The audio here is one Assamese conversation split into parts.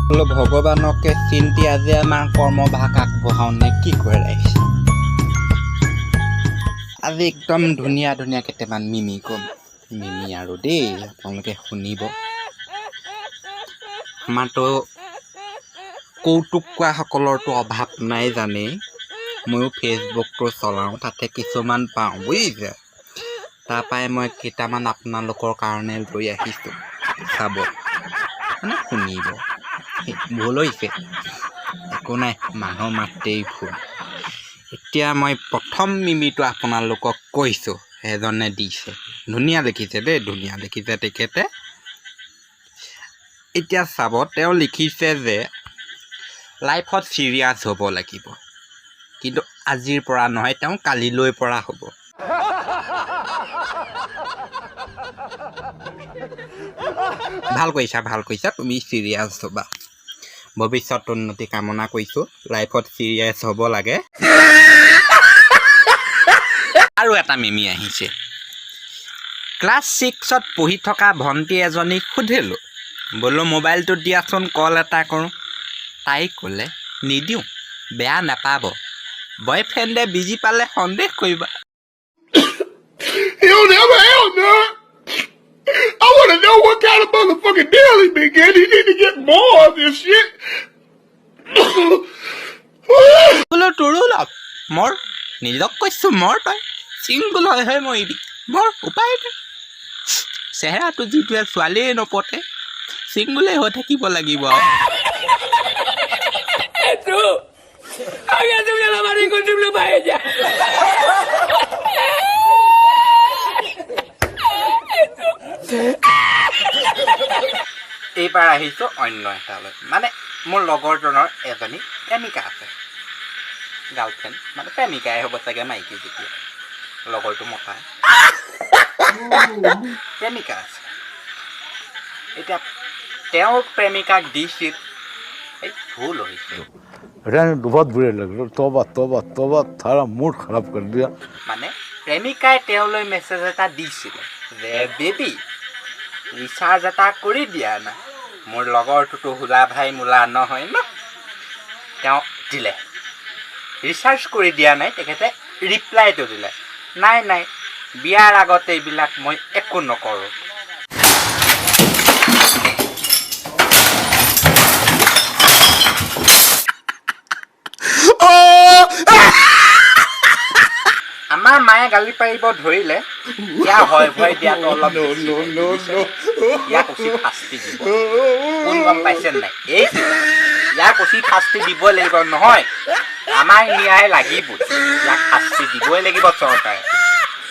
বোলো ভগৱানকে চিন্তি আজি আমাৰ কৰ্মভাগ আগবঢ়াওঁনে কি কৰি ৰাখিছে। আজি একদম ধুনীয়া ধুনীয়া কেইটামান মিমি ক'ম। মিমি আৰু দেই আপোনালোকে শুনিব। আমাৰতো কৌতুক কোৱাসকলৰতো অভাৱ নাই জানেই। ময়ো ফেচবুকটো চলাওঁ, তাতে কিছুমান পাওঁ বুজিছে। তাৰপৰাই মই কেইটামান আপোনালোকৰ কাৰণে লৈ আহিছোঁ, চাব মানে শুনিব। ভুল হৈছে, একো নাই, মানুহ মাত্ৰেই ভুল। এতিয়া মই প্ৰথম মিমিটো আপোনালোকক কৈছোঁ, এজনে দিছে, ধুনীয়া লিখিছে দেই, ধুনীয়া লিখিছে তেখেতে। এতিয়া চাব, তেওঁ লিখিছে যে লাইফত চিৰিয়াছ হ'ব লাগিব, কিন্তু আজিৰ পৰা নহয়, তেওঁ কালিলৈ পৰা হ'ব। ভাল কৈছা, তুমি চিৰিয়াছ হ'বা। ভৱিষ্যত উন্নতি কামনা কৰিছোঁ, লাইফত চিৰিয়াছ হ'ব লাগে। আৰু এটা মিমি আহিছে। ক্লাছ 6ত পঢ়ি থকা ভণ্টি এজনীক সুধিলোঁ, বোলো মোবাইলটো দিয়াচোন কল এটা কৰোঁ। তাই ক'লে, নিদিওঁ, বেয়া নাপাব, বয়ফ্ৰেণ্ডে বিজি পালে সন্দেহ কৰিবা। I want to know what kind of motherfucking deal he been getting. He need to get more of this shit. বোলো তোৰো লাভ, মোৰ নিজক কৈছোঁ, মোৰ তই চিংগুল হয় মৰিবি, মোৰ উপায় নাই। চেহেৰাটো যিটোৱে ছোৱালীয়ে নপতে, চিংগুলে হৈ থাকিব লাগিব আৰু। এইবাৰ আহিছোঁ অন্য এটালৈ, মানে মোৰ লগৰজনৰ এজনী প্ৰেমিকা আছে। গাৰ্লফ্ৰেণ্ড মানে প্ৰেমিকাই হ'ব চাগে, মাইকী যেতিয়া লগৰটো মতা প্ৰেমিকা আছে। এতিয়া তেওঁৰ প্ৰেমিকাক দিছিল, এই ভুল হৈছে। बहुत बुरे लग रहे, तौबा तौबा तौबा, थारा मूड खराब कर दिया। মানে প্ৰেমিকাই তেওঁলৈ মেছেজ এটা দিছিলে যে বেবী ৰিচাৰ্জ এটা কৰি দিয়া না, মোৰ লগৰটোতো হোলা ভাই মোলা নহয় ন। তেওঁ দিলে, ৰিচাৰ্জ কৰি দিয়া নাই, তেখেতে ৰিপ্লাইটো দিলে, নাই বিয়াৰ আগতে এইবিলাক মই একো নকৰোঁ। আমাৰ মায়ে গালি পাৰিব ধৰিলে, ইয়াৰ হয় ভয় দিয়াটো অলপ ইয়াক উচিত শাস্তি দিব। কোন গম পাইছে নাই? এইটো ইয়াক উচিত শাস্তি দিবই লাগিব, নহয় আমাৰ ন্যায় লাগিব, ইয়াক শাস্তি দিবই লাগিব চৰকাৰে।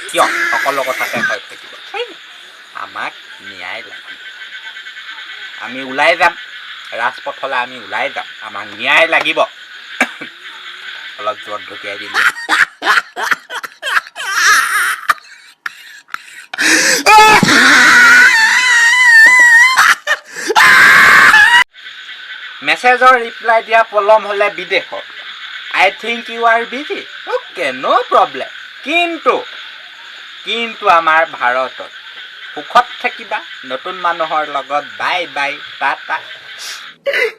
কিয় সকলো কথাতে ভয় থাকিব? আমাক ন্যায় লাগিব। আমি ওলাই যাম, ৰাজপথলৈ আমি ওলাই যাম, আমাক ন্যায় লাগিব। অলপ জোৰত ঢকিয়াই দিলোঁ। মেছেজৰ ৰিপ্লাই দিয়া পলম হ'লে বিদেশত, I think you are busy, okay no' problem. কিন্তু আমাৰ ভাৰতত সুখত থাকিবা, নতুন মানুহৰ লগত bye bye, Tata.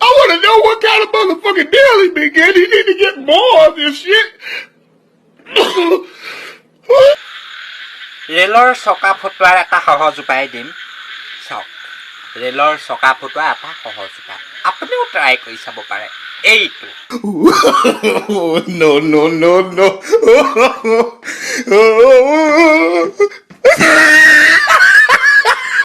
I want to know what kind of motherfucking deal he been getting. He need to get more of this shit. ৰেলৰ চকা ফুটোৱাৰ এটা সহজ উপায় দিম, চাওক। ৰেলৰ চকা ফুটোৱা এটা সহজ উপায়, আপুনিও ট্ৰাই কৰি চাব পাৰে, এইটো। No.